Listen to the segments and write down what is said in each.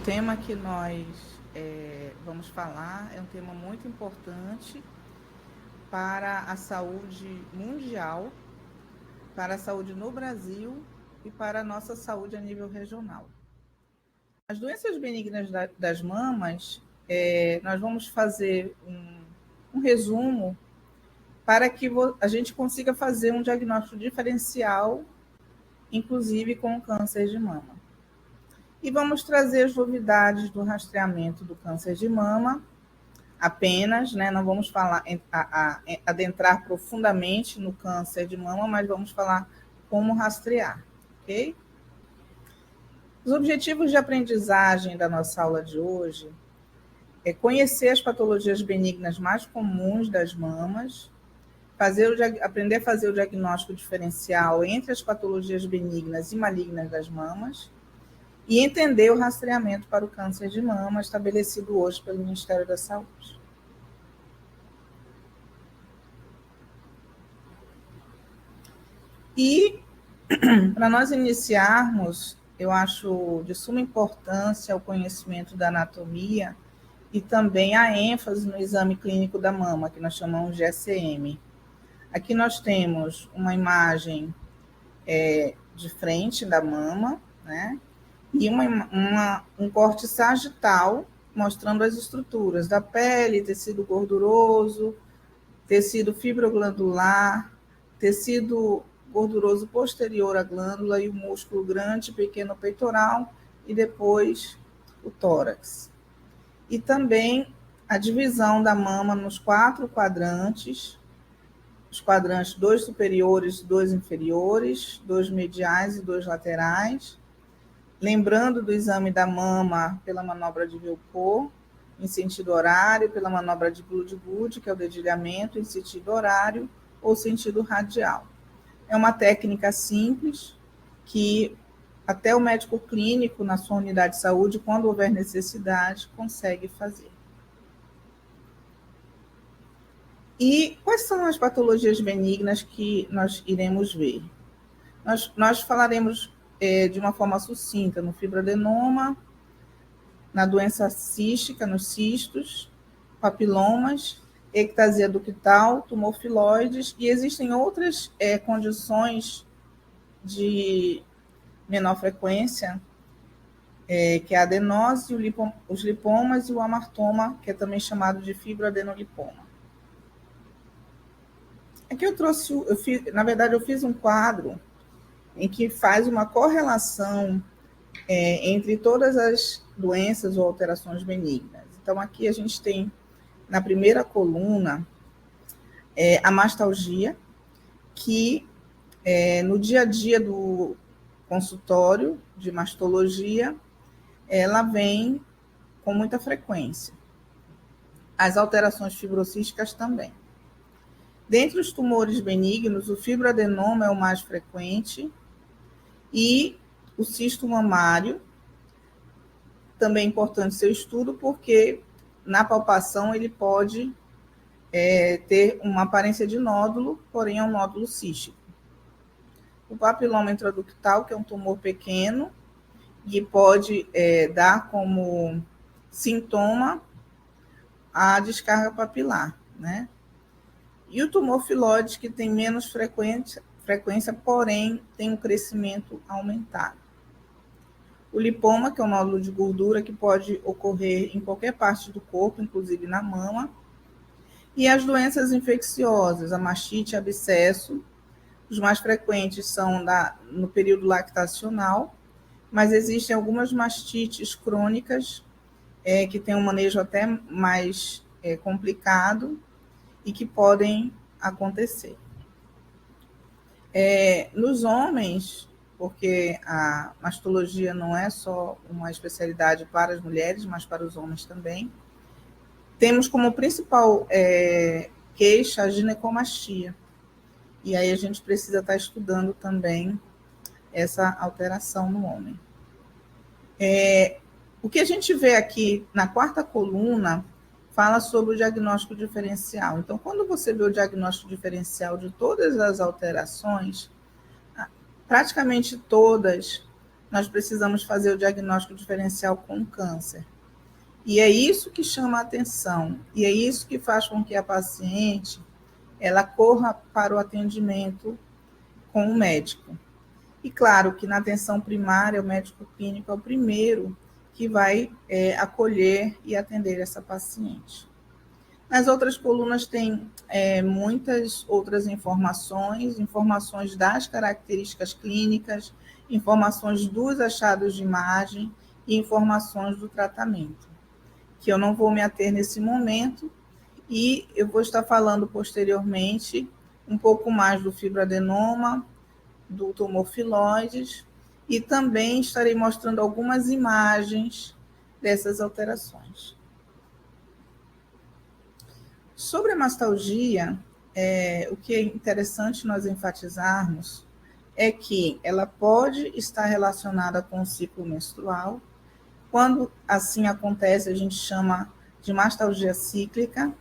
tema que nós vamos falar é um tema muito importante para a saúde mundial, para a saúde no Brasil e para a nossa saúde a nível regional. As doenças benignas das mamas, nós vamos fazer um resumo para que a gente consiga fazer um diagnóstico diferencial, inclusive com o câncer de mama. E vamos trazer as novidades do rastreamento do câncer de mama apenas, né? Não vamos falar, adentrar profundamente no câncer de mama, mas vamos falar como rastrear, ok? Os objetivos de aprendizagem da nossa aula de hoje é conhecer as patologias benignas mais comuns das mamas, aprender a fazer o diagnóstico diferencial entre as patologias benignas e malignas das mamas e entender o rastreamento para o câncer de mama estabelecido hoje pelo Ministério da Saúde. E, para nós iniciarmos, eu acho de suma importância o conhecimento da anatomia e também a ênfase no exame clínico da mama, que nós chamamos de ECM. Aqui nós temos uma imagem de frente da mama, né? E um corte sagital mostrando as estruturas da pele, tecido gorduroso, tecido fibroglandular, tecido gorduroso posterior à glândula e o músculo grande, pequeno peitoral e depois o tórax. E também a divisão da mama nos 4 quadrantes, os quadrantes 2 superiores, 2 inferiores, 2 mediais e 2 laterais. Lembrando do exame da mama pela manobra de Wilcox, em sentido horário, pela manobra de Blood-Good, que é o dedilhamento, em sentido horário ou sentido radial. É uma técnica simples que até o médico clínico, na sua unidade de saúde, quando houver necessidade, consegue fazer. E quais são as patologias benignas que nós iremos ver? Nós falaremos de uma forma sucinta no fibroadenoma, na doença cística, nos cistos, papilomas, ectasia ductal, tumor filoides, e existem outras condições de menor frequência, que é a adenose, os lipomas e o amartoma, que é também chamado de fibroadenolipoma. Aqui na verdade, eu fiz um quadro em que faz uma correlação entre todas as doenças ou alterações benignas. Então, aqui a gente tem, na primeira coluna, a mastalgia, que no dia a dia do consultório de mastologia, ela vem com muita frequência. As alterações fibrocísticas também. Dentre os tumores benignos, o fibroadenoma é o mais frequente e o cisto mamário, também é importante seu estudo, porque na palpação ele pode ter uma aparência de nódulo, porém é um nódulo cístico. O papiloma intraductal, que é um tumor pequeno, e pode dar como sintoma a descarga papilar, né? E o tumor filoide, que tem menos frequência, porém tem um crescimento aumentado. O lipoma, que é um nódulo de gordura que pode ocorrer em qualquer parte do corpo, inclusive na mama. E as doenças infecciosas, a mastite, abscesso, os mais frequentes são no período lactacional, mas existem algumas mastites crônicas que têm um manejo até mais complicado e que podem acontecer. Nos homens, porque a mastologia não é só uma especialidade para as mulheres, mas para os homens também, temos como principal queixa a ginecomastia. E aí a gente precisa estar estudando também essa alteração no homem. O que a gente vê aqui na 4ª coluna fala sobre o diagnóstico diferencial. Então, quando você vê o diagnóstico diferencial de todas as alterações, praticamente todas nós precisamos fazer o diagnóstico diferencial com o câncer. E é isso que chama a atenção, e é isso que faz com que a paciente ela corra para o atendimento com o médico. E claro que na atenção primária, o médico clínico é o primeiro que vai acolher e atender essa paciente. Nas outras colunas tem muitas outras informações das características clínicas, informações dos achados de imagem e informações do tratamento, que eu não vou me ater nesse momento, e eu vou estar falando posteriormente um pouco mais do fibroadenoma, do tumor filoides, e também estarei mostrando algumas imagens dessas alterações. Sobre a mastalgia, o que é interessante nós enfatizarmos é que ela pode estar relacionada com o ciclo menstrual. Quando assim acontece, a gente chama de mastalgia cíclica.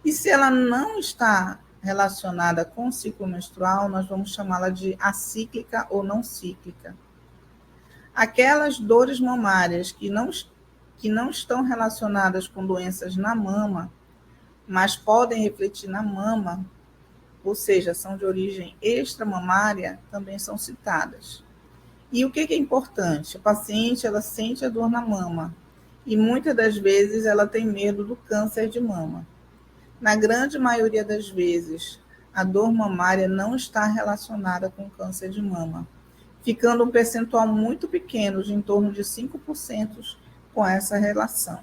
E se ela não está relacionada com o ciclo menstrual, nós vamos chamá-la de acíclica ou não cíclica. Aquelas dores mamárias que não estão relacionadas com doenças na mama, mas podem refletir na mama, ou seja, são de origem extramamária, também são citadas. E o que é importante? A paciente, ela sente a dor na mama, e muitas das vezes ela tem medo do câncer de mama. Na grande maioria das vezes, a dor mamária não está relacionada com câncer de mama, ficando um percentual muito pequeno, de em torno de 5% com essa relação.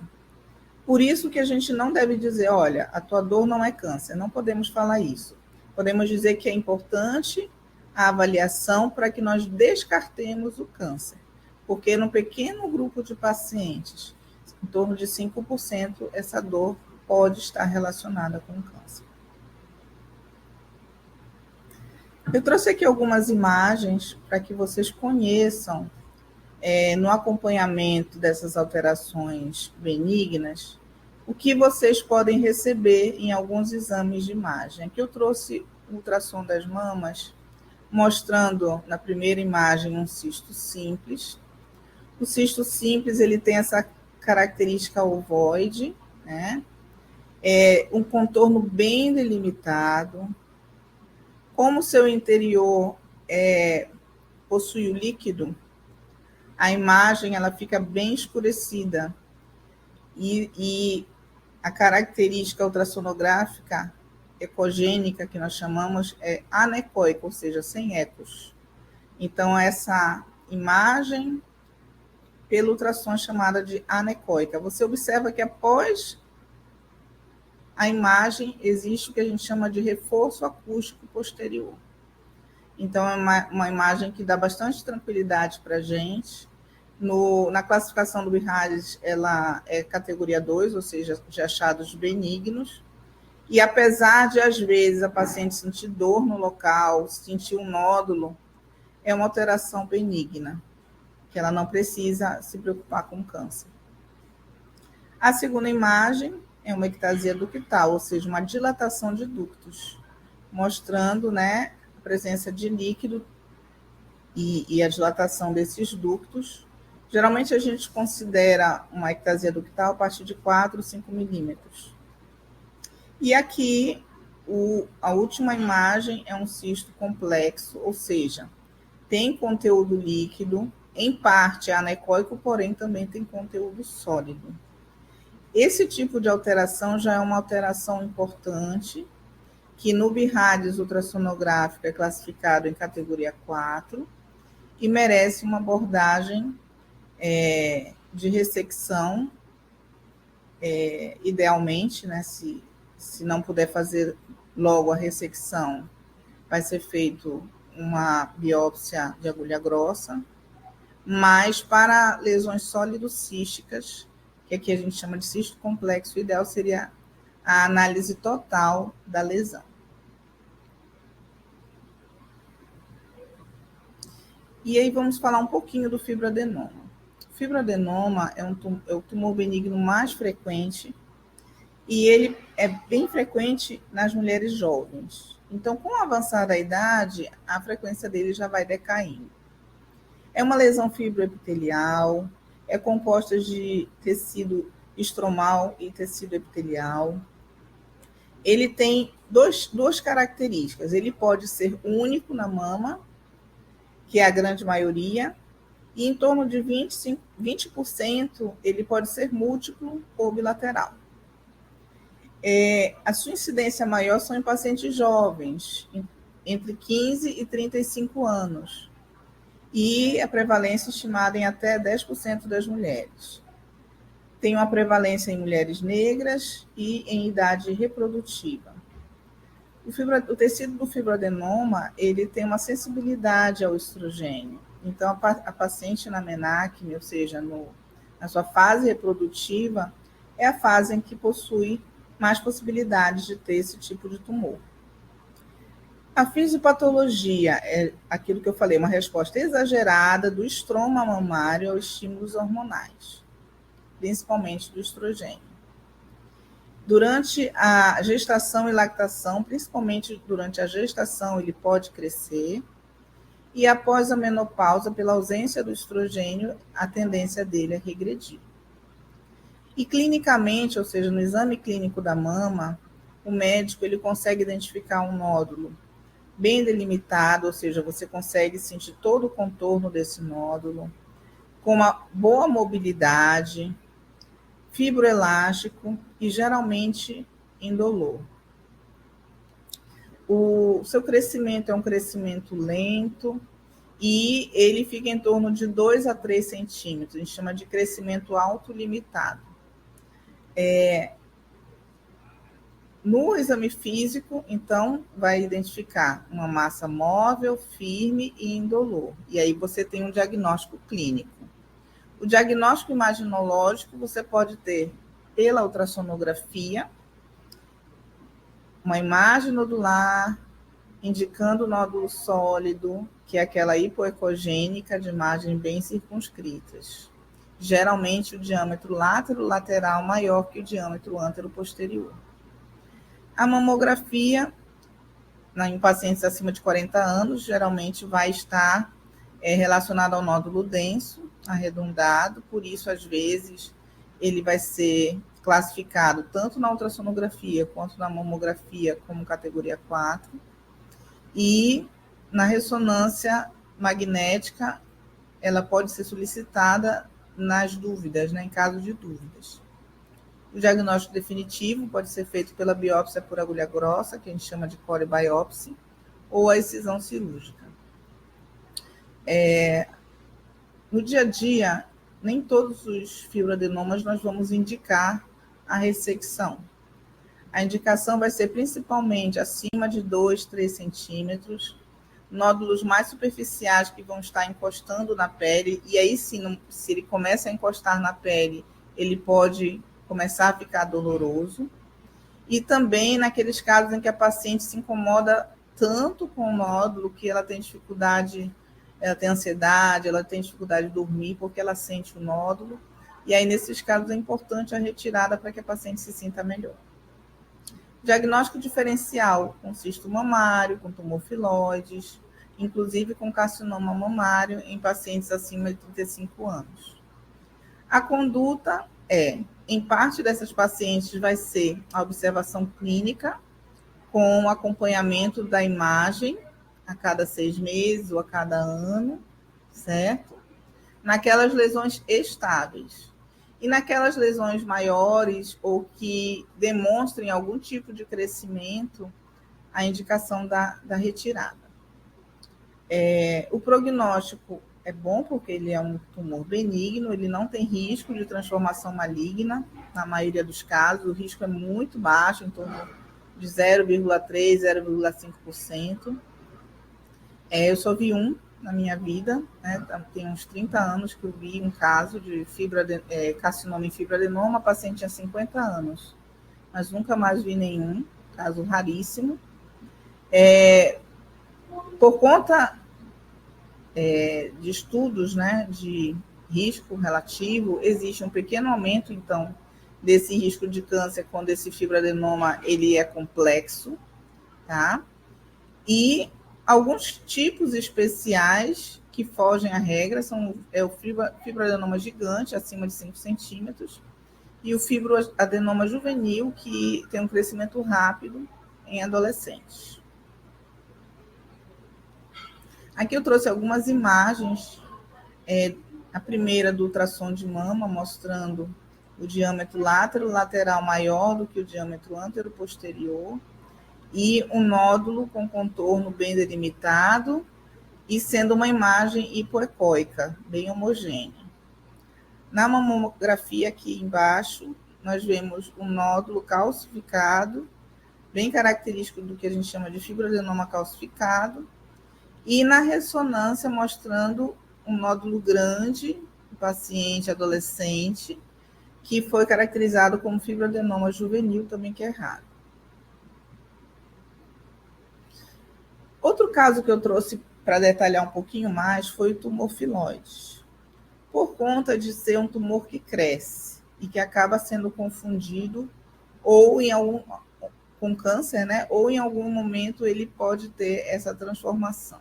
Por isso que a gente não deve dizer, olha, a tua dor não é câncer, não podemos falar isso. Podemos dizer que é importante a avaliação para que nós descartemos o câncer, porque num pequeno grupo de pacientes, em torno de 5%, essa dor pode estar relacionada com o câncer. Eu trouxe aqui algumas imagens para que vocês conheçam, no acompanhamento dessas alterações benignas, o que vocês podem receber em alguns exames de imagem. Aqui eu trouxe o ultrassom das mamas, mostrando na primeira imagem um cisto simples. O cisto simples, ele tem essa característica ovoide, né? Um contorno bem delimitado. Como o seu interior possui o líquido, a imagem ela fica bem escurecida. E a característica ultrassonográfica ecogênica, que nós chamamos, é anecoica, ou seja, sem ecos. Então, essa imagem pelo ultrassom é chamada de anecoica. Você observa que após a imagem existe o que a gente chama de reforço acústico posterior. Então, é uma imagem que dá bastante tranquilidade para a gente. Na classificação do BIRADS, ela é categoria 2, ou seja, de achados benignos. E apesar de, às vezes, a paciente sentir dor no local, sentir um nódulo, é uma alteração benigna, que ela não precisa se preocupar com câncer. A segunda imagem é uma ectasia ductal, ou seja, uma dilatação de ductos, mostrando, né, a presença de líquido e a dilatação desses ductos. Geralmente a gente considera uma ectasia ductal a partir de 4, 5 milímetros. E aqui, a última imagem é um cisto complexo, ou seja, tem conteúdo líquido, em parte anecoico, porém também tem conteúdo sólido. Esse tipo de alteração já é uma alteração importante, que no BIRADS ultrassonográfico é classificado em categoria 4 e merece uma abordagem de ressecção, idealmente, né, se não puder fazer logo a ressecção, vai ser feito uma biópsia de agulha grossa, mas para lesões sólido-císticas, que aqui a gente chama de cisto complexo, o ideal seria a análise total da lesão. E aí vamos falar um pouquinho do fibroadenoma. O fibroadenoma é o tumor benigno mais frequente e ele é bem frequente nas mulheres jovens. Então, com o avançar da idade, a frequência dele já vai decaindo. É uma lesão fibroepitelial, é composta de tecido estromal e tecido epitelial. Ele tem duas características. Ele pode ser único na mama, que é a grande maioria, e em torno de 20% ele pode ser múltiplo ou bilateral. A sua incidência maior são em pacientes jovens, entre 15 e 35 anos, e a prevalência estimada em até 10% das mulheres. Tem uma prevalência em mulheres negras e em idade reprodutiva. O tecido do fibroadenoma, ele tem uma sensibilidade ao estrogênio. Então, a paciente na menacme, ou seja, na sua fase reprodutiva, é a fase em que possui mais possibilidades de ter esse tipo de tumor. A fisiopatologia é aquilo que eu falei, uma resposta exagerada do estroma mamário aos estímulos hormonais, principalmente do estrogênio. Durante a gestação e lactação, principalmente durante a gestação, ele pode crescer. E após a menopausa, pela ausência do estrogênio, a tendência dele é regredir. E clinicamente, ou seja, no exame clínico da mama, o médico ele consegue identificar um nódulo bem delimitado, ou seja, você consegue sentir todo o contorno desse nódulo, com uma boa mobilidade, fibroelástico e geralmente indolor. O seu crescimento é um crescimento lento e ele fica em torno de 2 a 3 centímetros, a gente chama de crescimento autolimitado. No exame físico, então, vai identificar uma massa móvel, firme e indolor. E aí você tem um diagnóstico clínico. O diagnóstico imaginológico você pode ter pela ultrassonografia, uma imagem nodular, indicando o nódulo sólido, que é aquela hipoecogênica de margens bem circunscritas. Geralmente o diâmetro látero-lateral maior que o diâmetro antero-posterior. A mamografia, em pacientes acima de 40 anos, geralmente vai estar relacionada ao nódulo denso, arredondado, por isso, às vezes, ele vai ser classificado tanto na ultrassonografia quanto na mamografia como categoria 4. E na ressonância magnética, ela pode ser solicitada nas dúvidas, em caso de dúvidas. O diagnóstico definitivo pode ser feito pela biópsia por agulha grossa, que a gente chama de core biopsy, ou a excisão cirúrgica. No dia a dia, nem todos os fibroadenomas nós vamos indicar a ressecção. A indicação vai ser principalmente acima de 2, 3 centímetros, nódulos mais superficiais que vão estar encostando na pele, e aí sim, se ele começa a encostar na pele, ele pode começar a ficar doloroso. E também naqueles casos em que a paciente se incomoda tanto com o nódulo que ela tem dificuldade, ela tem ansiedade, ela tem dificuldade de dormir porque ela sente o nódulo. E aí, nesses casos, é importante a retirada para que a paciente se sinta melhor. Diagnóstico diferencial com cisto mamário, com tumor filoides, inclusive com carcinoma mamário em pacientes acima de 35 anos. A conduta em parte dessas pacientes vai ser a observação clínica com acompanhamento da imagem a cada 6 meses ou a cada ano, certo? Naquelas lesões estáveis. E naquelas lesões maiores ou que demonstrem algum tipo de crescimento, a indicação da retirada. O prognóstico é bom porque ele é um tumor benigno, ele não tem risco de transformação maligna, na maioria dos casos, o risco é muito baixo, em torno de 0,3%, 0,5%. Eu só vi um na minha vida, tem uns 30 anos que eu vi um caso de carcinoma em fibroadenoma, a paciente tinha 50 anos, mas nunca mais vi nenhum, caso raríssimo. Por conta de estudos, de risco relativo, existe um pequeno aumento, então, desse risco de câncer quando esse fibroadenoma ele é complexo, tá? E alguns tipos especiais que fogem à regra, é o fibroadenoma gigante, acima de 5 centímetros, e o fibroadenoma juvenil, que tem um crescimento rápido em adolescentes. Aqui eu trouxe algumas imagens, a primeira do ultrassom de mama, mostrando o diâmetro lateral maior do que o diâmetro antero-posterior, e um nódulo com contorno bem delimitado, e sendo uma imagem hipoecóica, bem homogênea. Na mamografia, aqui embaixo, nós vemos um nódulo calcificado, bem característico do que a gente chama de fibroadenoma calcificado, e na ressonância mostrando um nódulo grande, paciente adolescente, que foi caracterizado como fibroadenoma juvenil, também que é raro. Outro caso que eu trouxe para detalhar um pouquinho mais foi o tumor filoide. Por conta de ser um tumor que cresce e que acaba sendo confundido ou com câncer, né? Ou em algum momento ele pode ter essa transformação.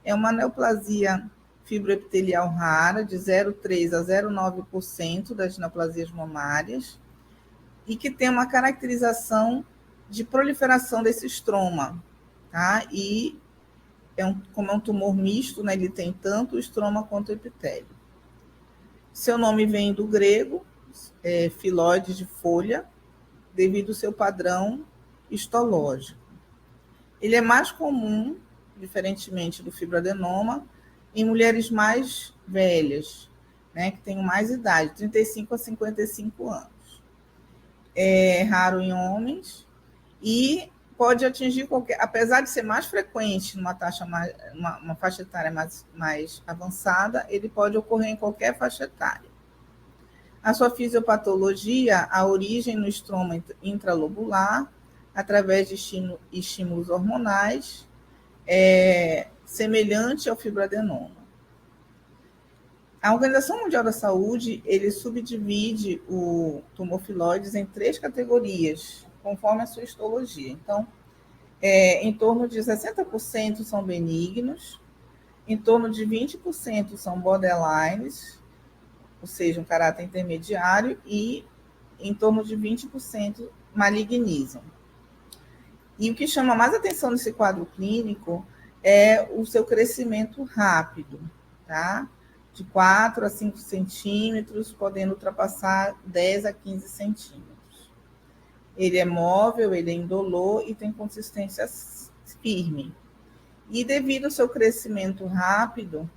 É uma neoplasia fibroepitelial rara, de 0,3% a 0,9% das neoplasias mamárias, e que tem uma caracterização de proliferação desse estroma, tá? E como é um tumor misto, né, ele tem tanto o estroma quanto o epitélio. Seu nome vem do grego, filóide de folha, devido ao seu padrão histológico. Ele é mais comum, diferentemente do fibroadenoma, em mulheres mais velhas, né, que têm mais idade, 35 a 55 anos. É raro em homens e pode atingir apesar de ser mais frequente numa uma faixa etária mais avançada, ele pode ocorrer em qualquer faixa etária. A sua fisiopatologia, a origem no estroma intralobular, através de estímulos hormonais, semelhante ao fibroadenoma. A Organização Mundial da Saúde, ele subdivide o tumor filoides em 3 categorias, conforme a sua histologia. Então, em torno de 60% são benignos, em torno de 20% são borderlines, ou seja, um caráter intermediário, e em torno de 20% malignizam. E o que chama mais atenção nesse quadro clínico é o seu crescimento rápido, tá? De 4 a 5 centímetros, podendo ultrapassar 10 a 15 centímetros. Ele é móvel, ele é indolor e tem consistência firme. E devido ao seu crescimento rápido,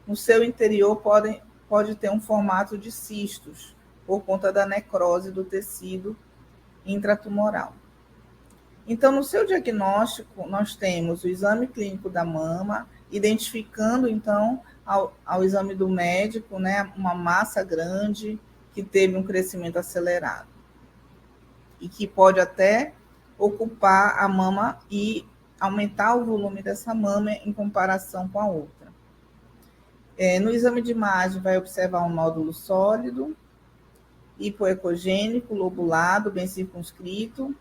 no seu interior pode ter um formato de cistos, por conta da necrose do tecido intratumoral. Então, no seu diagnóstico, nós temos o exame clínico da mama, identificando, então, ao exame do médico, né, uma massa grande que teve um crescimento acelerado e que pode até ocupar a mama e aumentar o volume dessa mama em comparação com a outra. No exame de imagem, vai observar um nódulo sólido, hipoecogênico, lobulado, bem circunscrito,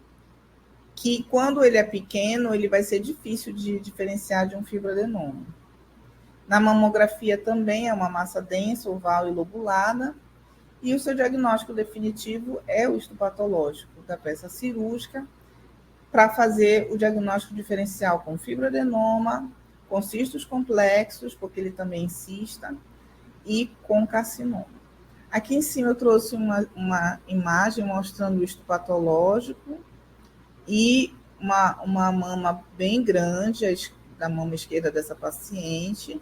que quando ele é pequeno, ele vai ser difícil de diferenciar de um fibroadenoma. Na mamografia também é uma massa densa, oval e lobulada, e o seu diagnóstico definitivo é o histopatológico da peça cirúrgica, para fazer o diagnóstico diferencial com fibroadenoma, com cistos complexos, porque ele também cista, e com carcinoma. Aqui em cima eu trouxe uma imagem mostrando o histopatológico e uma mama bem grande, da mama esquerda dessa paciente,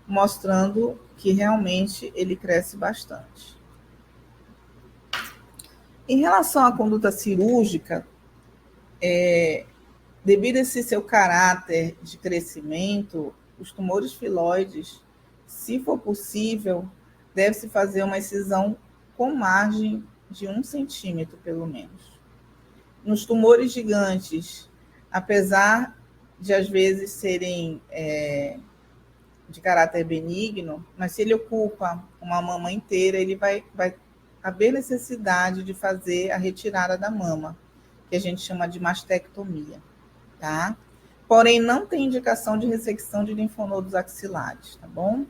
mostrando que realmente ele cresce bastante. Em relação à conduta cirúrgica, devido a esse seu caráter de crescimento, os tumores filoides, se for possível, deve-se fazer uma excisão com margem de 1 centímetro, pelo menos. Nos tumores gigantes, apesar de às vezes serem de caráter benigno, mas se ele ocupa uma mama inteira, ele vai haver necessidade de fazer a retirada da mama, que a gente chama de mastectomia, tá? porém não tem indicação de ressecção de linfonodos axilares, tá bom?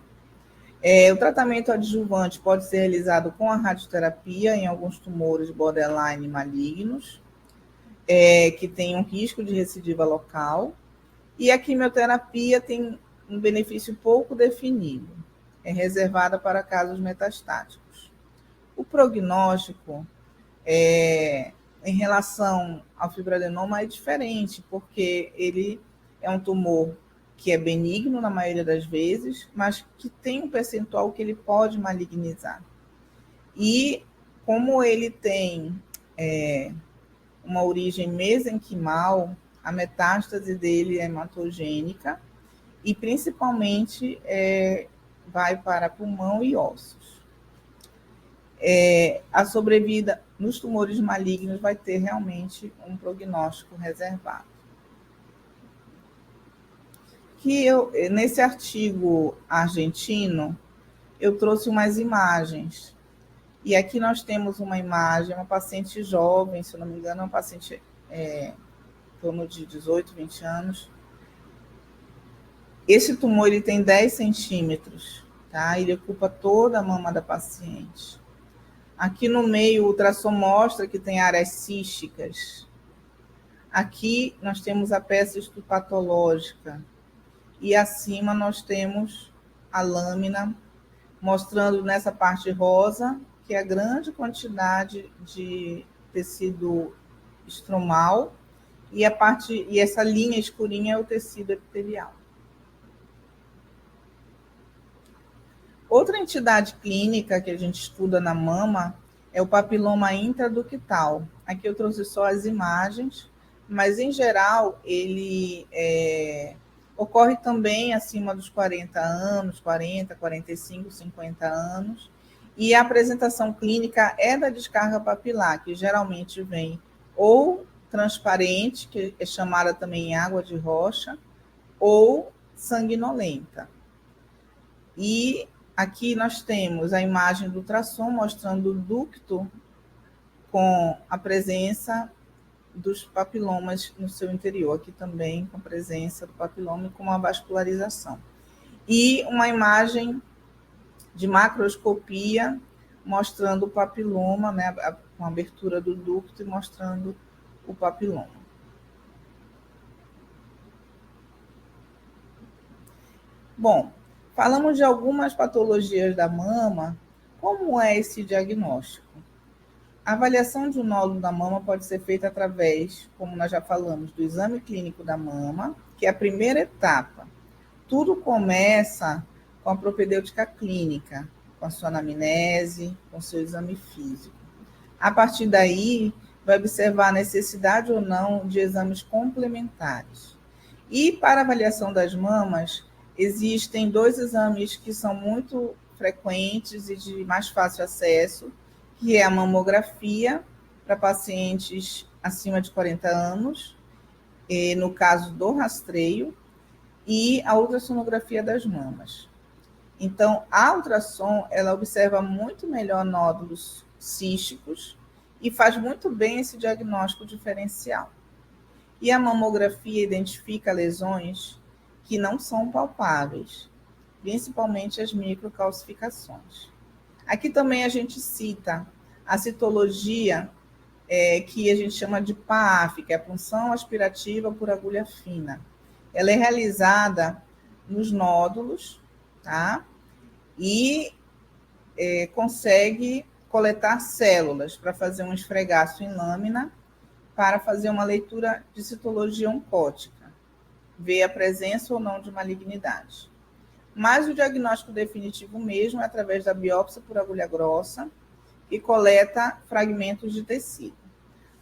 O tratamento adjuvante pode ser realizado com a radioterapia em alguns tumores borderline malignos, que tem um risco de recidiva local, e a quimioterapia tem um benefício pouco definido, é reservada para casos metastáticos. O prognóstico em relação ao fibroadenoma é diferente, porque ele é um tumor que é benigno na maioria das vezes, mas que tem um percentual que ele pode malignizar. E como ele tem uma origem mesenquimal, a metástase dele é hematogênica e principalmente vai para pulmão e ossos. A sobrevida nos tumores malignos vai ter realmente um prognóstico reservado. Nesse artigo argentino, eu trouxe umas imagens. E aqui nós temos uma imagem, uma paciente jovem, se eu não me engano, uma paciente em torno de 18, 20 anos. Esse tumor ele tem 10 centímetros, tá? Ele ocupa toda a mama da paciente. Aqui no meio, o ultrassom mostra que tem áreas císticas. Aqui nós temos a peça histopatológica. E acima nós temos a lâmina, mostrando nessa parte rosa que é a grande quantidade de tecido estromal e essa linha escurinha é o tecido epitelial. Outra entidade clínica que a gente estuda na mama é o papiloma intraductal. Aqui eu trouxe só as imagens, mas em geral ele ocorre também acima dos 40 anos, 40, 45, 50 anos, e a apresentação clínica é da descarga papilar, que geralmente vem ou transparente, que é chamada também água de rocha, ou sanguinolenta. E aqui nós temos a imagem do ultrassom mostrando o ducto com a presença dos papilomas no seu interior, aqui também com a presença do papiloma e com uma vascularização. E uma imagem de macroscopia mostrando o papiloma, né, com a abertura do ducto e mostrando o papiloma. Bom, falamos de algumas patologias da mama. Como é esse diagnóstico? A avaliação de um nódulo da mama pode ser feita através, como nós já falamos, do exame clínico da mama, que é a primeira etapa. Tudo começa com a propedêutica clínica, com a sua anamnese, com o seu exame físico. A partir daí, vai observar a necessidade ou não de exames complementares. E para avaliação das mamas, existem 2 exames que são muito frequentes e de mais fácil acesso, que é a mamografia para pacientes acima de 40 anos, no caso do rastreio, e a ultrassonografia das mamas. Então, a ultrassom, ela observa muito melhor nódulos císticos e faz muito bem esse diagnóstico diferencial. E a mamografia identifica lesões que não são palpáveis, principalmente as microcalcificações. Aqui também a gente cita a citologia, que a gente chama de PAF, que é a punção aspirativa por agulha fina. Ela é realizada nos nódulos, tá? E consegue coletar células para fazer um esfregaço em lâmina, para fazer uma leitura de citologia oncótica, ver a presença ou não de malignidade. Mas o diagnóstico definitivo mesmo é através da biópsia por agulha grossa, que coleta fragmentos de tecido.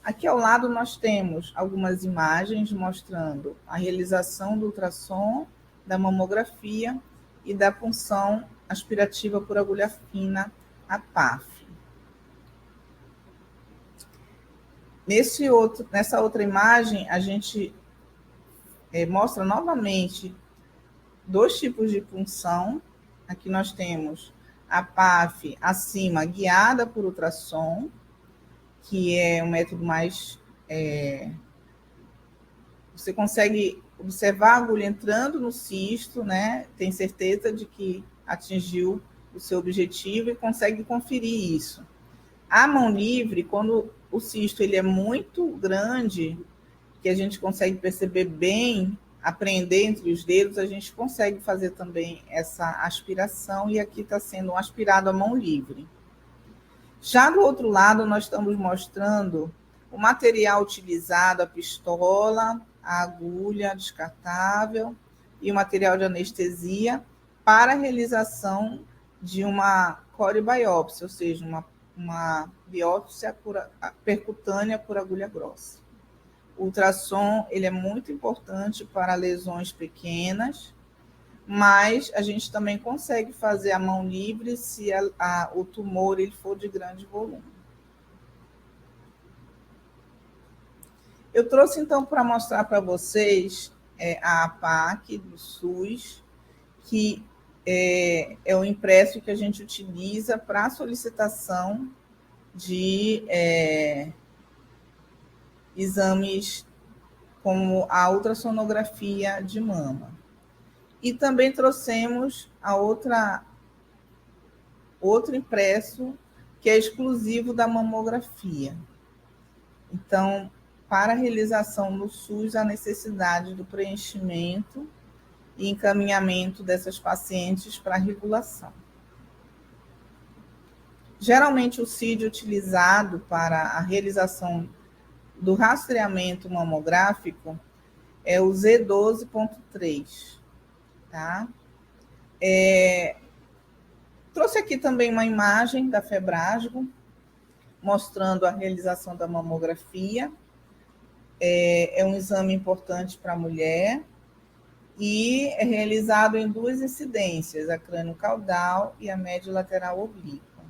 Aqui ao lado nós temos algumas imagens mostrando a realização do ultrassom, da mamografia e da punção aspirativa por agulha fina, a PAF. Nessa outra imagem, a gente mostra novamente 2 tipos de punção. Aqui nós temos a PAF acima, guiada por ultrassom, que é um método mais... você consegue observar a agulha entrando no cisto, né? Tem certeza de que atingiu o seu objetivo e consegue conferir isso. A mão livre, quando o cisto ele é muito grande, que a gente consegue perceber bem, apreender entre os dedos, a gente consegue fazer também essa aspiração, e aqui está sendo um aspirado à mão livre. Já do outro lado, nós estamos mostrando o material utilizado, a pistola, a agulha descartável e o material de anestesia para a realização de uma corebiópsia, ou seja, uma biópsia percutânea por agulha grossa. O ultrassom ele é muito importante para lesões pequenas, mas a gente também consegue fazer a mão livre se o tumor ele for de grande volume. Eu trouxe, então, para mostrar para vocês a APAC do SUS, que é o impresso que a gente utiliza para a solicitação de exames como a ultrassonografia de mama. E também trouxemos outro impresso que é exclusivo da mamografia. Então, para a realização no SUS, a necessidade do preenchimento e encaminhamento dessas pacientes para a regulação. Geralmente, o CID utilizado para a realização do rastreamento mamográfico é o Z12.3, tá? Trouxe aqui também uma imagem da Febrasgo, mostrando a realização da mamografia. É um exame importante para a mulher e é realizado em duas incidências, a crânio-caudal e a médio lateral oblíqua.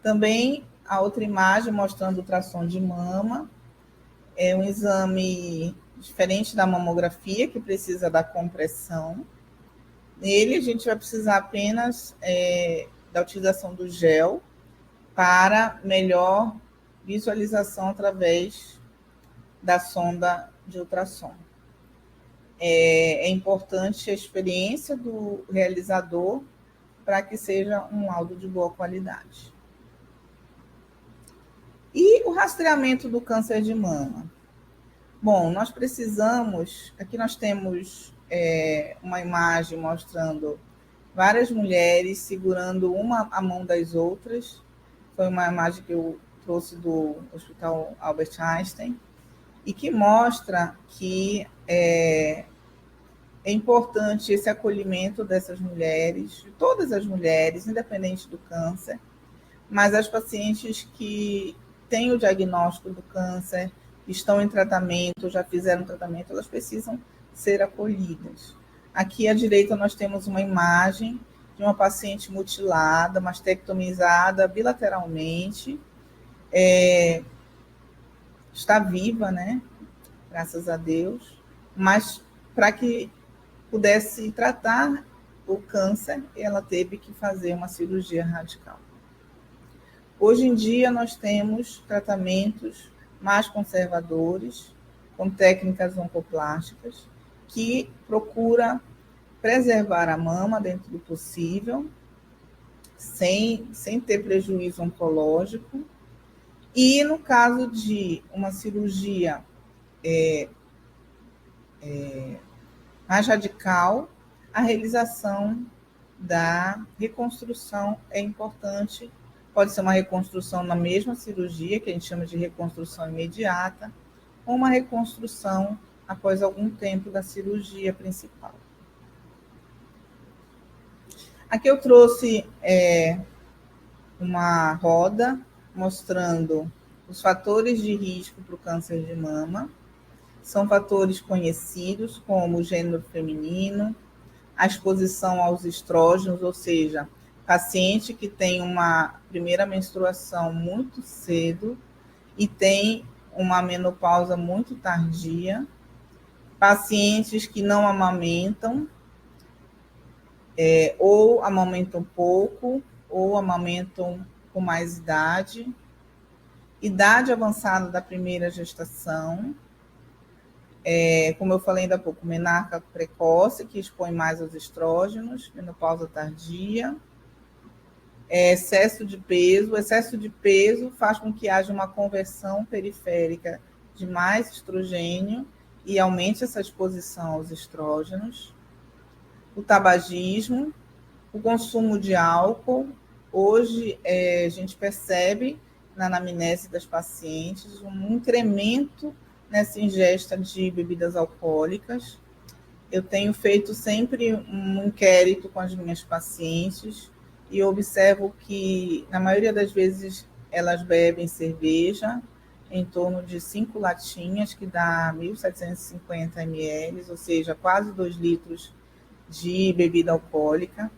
Também a outra imagem mostrando o ultrassom de mama. É um exame diferente da mamografia, que precisa da compressão. Nele, a gente vai precisar apenas da utilização do gel para melhor visualização através da sonda de ultrassom. É importante a experiência do realizador para que seja um laudo de boa qualidade. E o rastreamento do câncer de mama? Bom, nós precisamos... Aqui nós temos uma imagem mostrando várias mulheres segurando uma a mão das outras. Foi uma imagem que eu trouxe do Hospital Albert Einstein e que mostra que é importante esse acolhimento dessas mulheres, de todas as mulheres, independente do câncer, mas as pacientes que têm o diagnóstico do câncer, estão em tratamento, já fizeram tratamento, elas precisam ser acolhidas. Aqui à direita nós temos uma imagem de uma paciente mutilada, mastectomizada bilateralmente, está viva, né? Graças a Deus, mas para que pudesse tratar o câncer, ela teve que fazer uma cirurgia radical. Hoje em dia nós temos tratamentos mais conservadores, com técnicas oncoplásticas, que procura preservar a mama dentro do possível, sem ter prejuízo oncológico. E no caso de uma cirurgia mais radical, a realização da reconstrução é importante. Pode ser uma reconstrução na mesma cirurgia, que a gente chama de reconstrução imediata, ou uma reconstrução após algum tempo da cirurgia principal. Aqui eu trouxe uma roda mostrando os fatores de risco para o câncer de mama. São fatores conhecidos como o gênero feminino, a exposição aos estrógenos, ou seja, paciente que tem uma primeira menstruação muito cedo e tem uma menopausa muito tardia, pacientes que não amamentam, ou amamentam pouco, ou amamentam com mais idade avançada da primeira gestação, como eu falei ainda há pouco, menarca precoce, que expõe mais aos estrógenos, menopausa tardia, excesso de peso. O excesso de peso faz com que haja uma conversão periférica de mais estrogênio e aumente essa exposição aos estrógenos. O tabagismo, o consumo de álcool. Hoje, a gente percebe na anamnese das pacientes um incremento nessa ingesta de bebidas alcoólicas. Eu tenho feito sempre um inquérito com as minhas pacientes e observo que, na maioria das vezes, elas bebem cerveja, em torno de 5 latinhas, que dá 1.750 ml, ou seja, quase 2 litros de bebida alcoólica.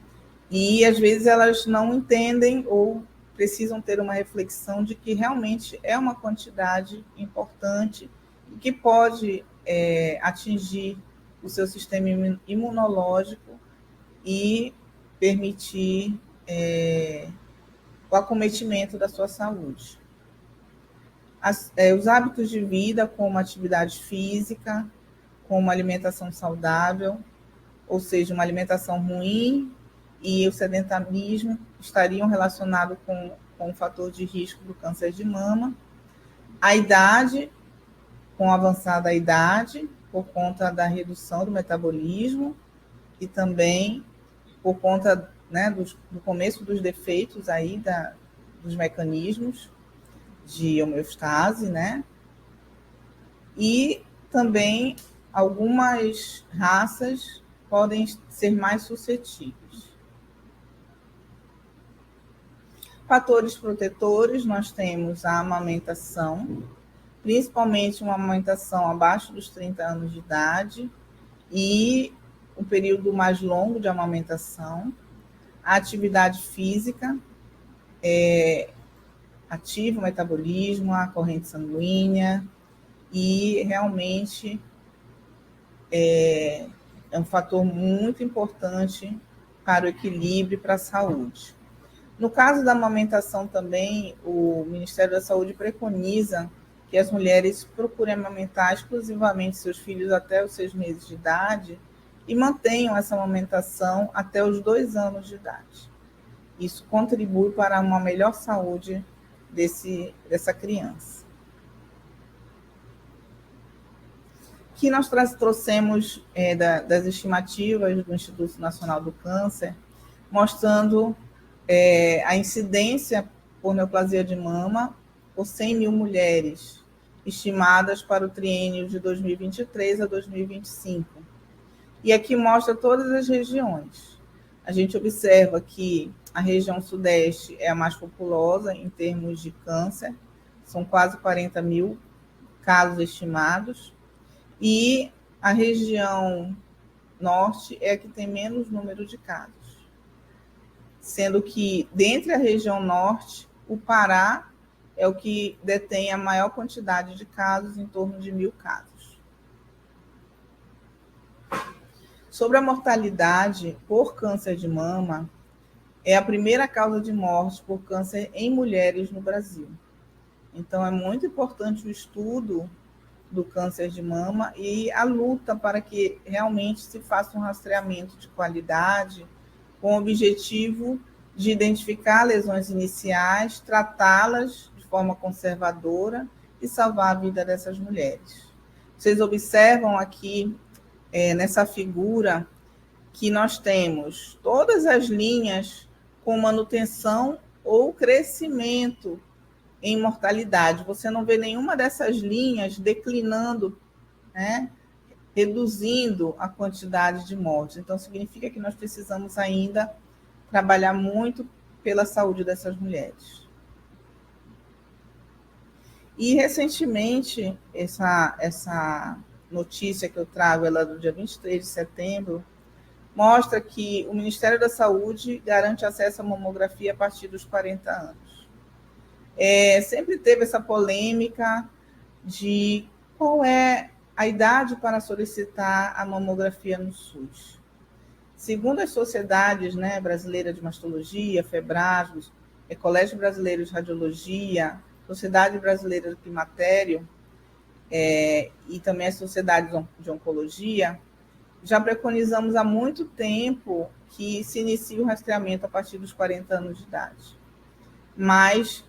E, às vezes, elas não entendem ou precisam ter uma reflexão de que realmente é uma quantidade importante e que pode atingir o seu sistema imunológico e permitir o acometimento da sua saúde. Os hábitos de vida, como atividade física, como alimentação saudável, ou seja, uma alimentação ruim e o sedentarismo estariam relacionados com o fator de risco do câncer de mama. A idade, com a avançada idade, por conta da redução do metabolismo e também por conta, né, do começo dos defeitos aí dos mecanismos de homeostase, né? E também algumas raças podem ser mais suscetíveis. Fatores protetores, nós temos a amamentação, principalmente uma amamentação abaixo dos 30 anos de idade e um período mais longo de amamentação. A atividade física ativa o metabolismo, a corrente sanguínea e realmente é um fator muito importante para o equilíbrio e para a saúde. No caso da amamentação também, o Ministério da Saúde preconiza que as mulheres procurem amamentar exclusivamente seus filhos até os 6 meses de idade e mantenham essa amamentação até os 2 anos de idade. Isso contribui para uma melhor saúde dessa criança. Que nós trouxemos das estimativas do Instituto Nacional do Câncer, mostrando a incidência por neoplasia de mama por 100 mil mulheres, estimadas para o triênio de 2023 a 2025. E aqui mostra todas as regiões. A gente observa que a região sudeste é a mais populosa em termos de câncer, são quase 40 mil casos estimados, e a região norte é a que tem menos número de casos, sendo que, dentre a região norte, o Pará é o que detém a maior quantidade de casos, em torno de 1.000 casos. Sobre a mortalidade por câncer de mama, é a primeira causa de morte por câncer em mulheres no Brasil. Então, é muito importante o estudo do câncer de mama e a luta para que realmente se faça um rastreamento de qualidade com o objetivo de identificar lesões iniciais, tratá-las de forma conservadora e salvar a vida dessas mulheres. Vocês observam aqui, nessa figura, que nós temos todas as linhas com manutenção ou crescimento em mortalidade. Você não vê nenhuma dessas linhas declinando, né, reduzindo a quantidade de mortes. Então, significa que nós precisamos ainda trabalhar muito pela saúde dessas mulheres. E, recentemente, essa notícia que eu trago, ela do dia 23 de setembro, mostra que o Ministério da Saúde garante acesso à mamografia a partir dos 40 anos. Sempre teve essa polêmica de qual é a idade para solicitar a mamografia no SUS. Segundo as sociedades, né, brasileira de mastologia, FEBRAS, Colégio Brasileiro de Radiologia, Sociedade Brasileira do Climatério, e também as sociedades de oncologia, já preconizamos há muito tempo que se inicie o rastreamento a partir dos 40 anos de idade. Mas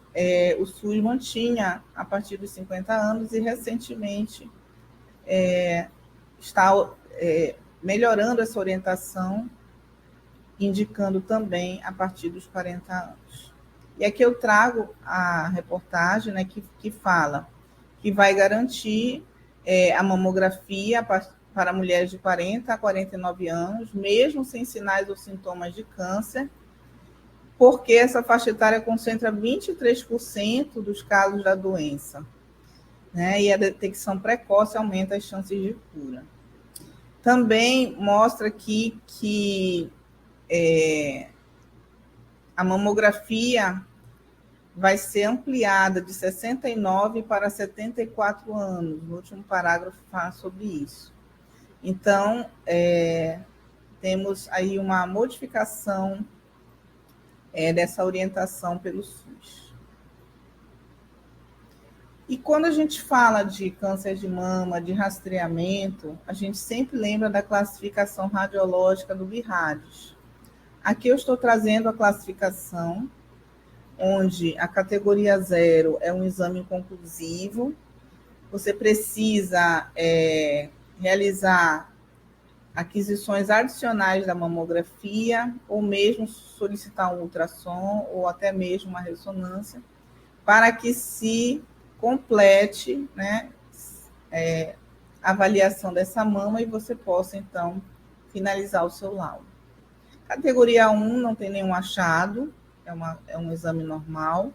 o SUS mantinha a partir dos 50 anos e recentemente está melhorando essa orientação, indicando também a partir dos 40 anos. E aqui eu trago a reportagem, né, que fala que vai garantir a mamografia para mulheres de 40 a 49 anos, mesmo sem sinais ou sintomas de câncer, porque essa faixa etária concentra 23% dos casos da doença, né? E a detecção precoce aumenta as chances de cura. Também mostra aqui que a mamografia vai ser ampliada de 69 para 74 anos. No último parágrafo fala sobre isso. Então, temos aí uma modificação dessa orientação pelo SUS. E quando a gente fala de câncer de mama, de rastreamento, a gente sempre lembra da classificação radiológica do BIRADS. Aqui eu estou trazendo a classificação, onde a categoria 0 é um exame conclusivo, você precisa realizar aquisições adicionais da mamografia, ou mesmo solicitar um ultrassom, ou até mesmo uma ressonância, para que se complete, né, a avaliação dessa mama e você possa, então, finalizar o seu laudo. Categoria 1 não tem nenhum achado, é um exame normal.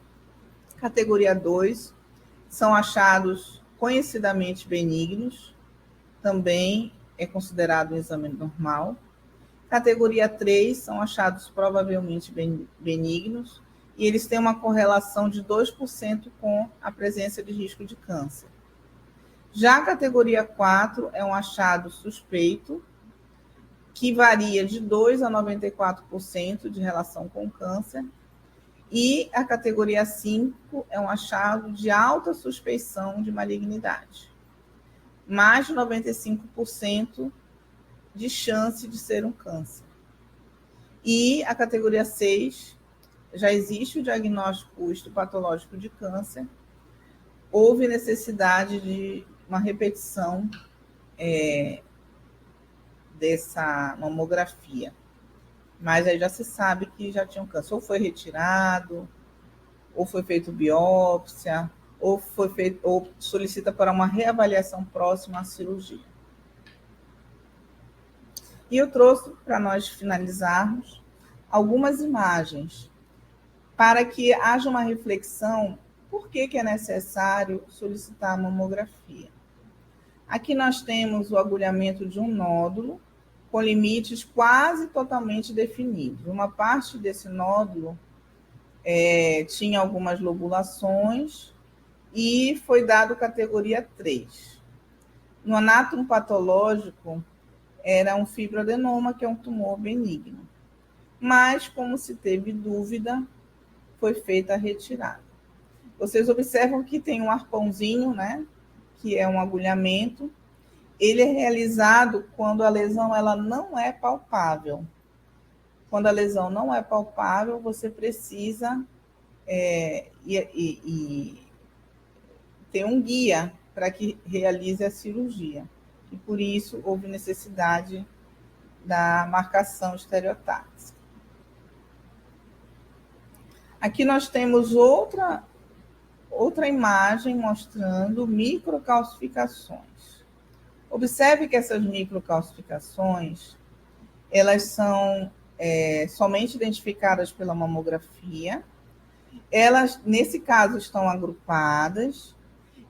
Categoria 2 são achados conhecidamente benignos, também é considerado um exame normal. Categoria 3 são achados provavelmente benignos, e eles têm uma correlação de 2% com a presença de risco de câncer. Já a categoria 4 é um achado suspeito, que varia de 2% a 94% de relação com câncer, e a categoria 5 é um achado de alta suspeição de malignidade, mais de 95% de chance de ser um câncer. E a categoria 6, já existe o diagnóstico histopatológico de câncer, houve necessidade de uma repetição dessa mamografia. Mas aí já se sabe que já tinha um câncer, ou foi retirado, ou foi feito biópsia, ou solicita para uma reavaliação próxima à cirurgia. E eu trouxe, para nós finalizarmos, algumas imagens para que haja uma reflexão por que é necessário solicitar a mamografia. Aqui nós temos o agulhamento de um nódulo com limites quase totalmente definidos. Uma parte desse nódulo tinha algumas lobulações e foi dado categoria 3. No anátomo patológico, era um fibroadenoma, que é um tumor benigno. Mas, como se teve dúvida, foi feita a retirada. Vocês observam que tem um arpãozinho, né, que é um agulhamento. Ele é realizado quando a lesão ela não é palpável. Quando a lesão não é palpável, você precisa ter um guia para que realize a cirurgia. E por isso houve necessidade da marcação estereotáxica. Aqui nós temos outra imagem mostrando microcalcificações. Observe que essas microcalcificações, elas são somente identificadas pela mamografia. Elas, nesse caso, estão agrupadas.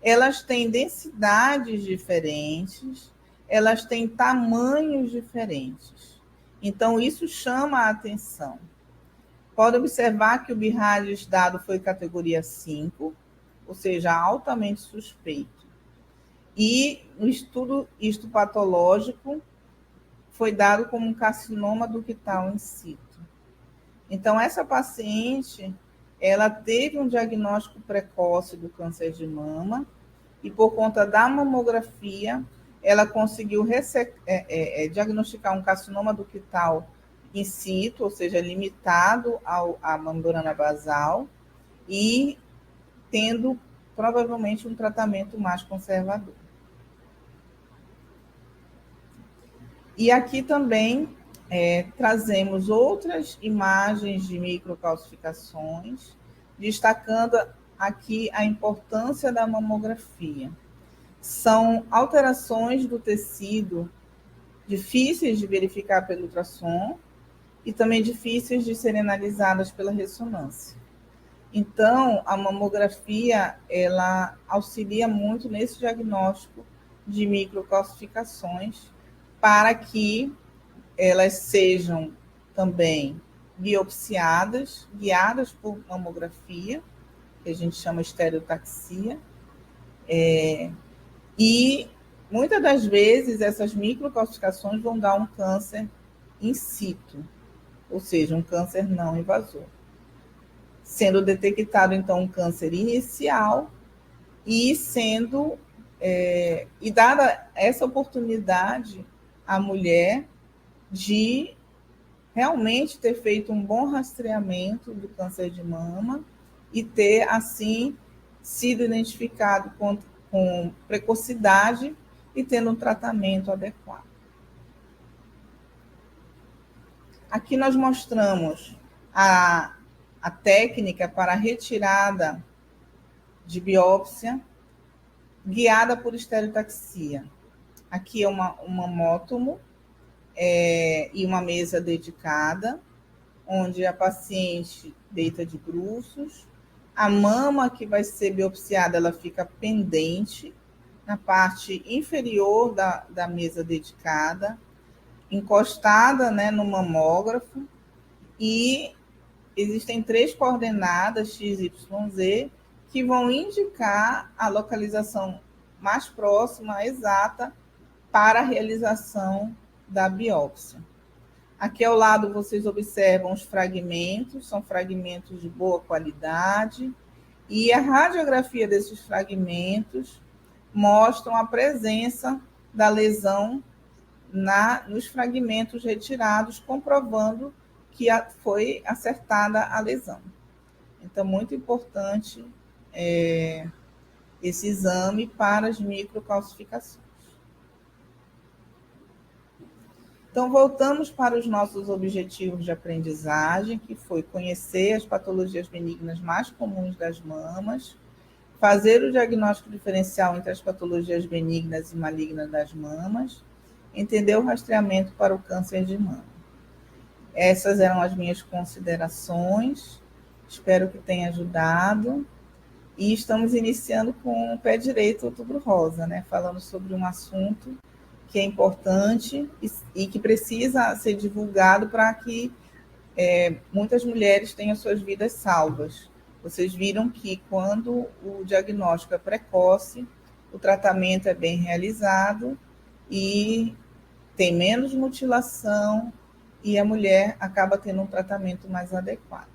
Elas têm densidades diferentes, elas têm tamanhos diferentes. Então, isso chama a atenção. Pode observar que o BIRADS dado foi categoria 5, ou seja, altamente suspeito. E o estudo histopatológico foi dado como um carcinoma ductal in situ. Então, essa paciente, ela teve um diagnóstico precoce do câncer de mama e por conta da mamografia, ela conseguiu diagnosticar um carcinoma ductal in situ, ou seja, limitado à membrana basal, e tendo provavelmente um tratamento mais conservador. E aqui também trazemos outras imagens de microcalcificações, destacando aqui a importância da mamografia. São alterações do tecido difíceis de verificar pelo ultrassom e também difíceis de serem analisadas pela ressonância. Então, a mamografia, ela auxilia muito nesse diagnóstico de microcalcificações para que elas sejam também biopsiadas, guiadas por mamografia, que a gente chama estereotaxia, e muitas das vezes essas microcalcificações vão dar um câncer in situ, ou seja, um câncer não invasor. Sendo detectado, então, um câncer inicial e sendo e dada essa oportunidade à mulher de realmente ter feito um bom rastreamento do câncer de mama e ter, assim, sido identificado com precocidade e tendo um tratamento adequado. Aqui nós mostramos a técnica para a retirada de biópsia guiada por estereotaxia. Aqui é uma mamótomo e uma mesa dedicada, onde a paciente deita de bruços. A mama que vai ser biopsiada, ela fica pendente na parte inferior da mesa dedicada, encostada, né, no mamógrafo, e existem 3 coordenadas, X, Y, Z, que vão indicar a localização mais próxima, exata, para a realização da biópsia. Aqui ao lado vocês observam os fragmentos, são fragmentos de boa qualidade, e a radiografia desses fragmentos mostram a presença da lesão nos fragmentos retirados, comprovando que foi acertada a lesão. Então, muito importante esse exame para as microcalcificações. Então, voltamos para os nossos objetivos de aprendizagem, que foi conhecer as patologias benignas mais comuns das mamas, fazer o diagnóstico diferencial entre as patologias benignas e malignas das mamas, entender o rastreamento para o câncer de mama. Essas eram as minhas considerações, espero que tenha ajudado. E estamos iniciando com o pé direito, Outubro Rosa, né? Falando sobre um assunto que é importante e que precisa ser divulgado para que muitas mulheres tenham suas vidas salvas. Vocês viram que quando o diagnóstico é precoce, o tratamento é bem realizado e tem menos mutilação e a mulher acaba tendo um tratamento mais adequado.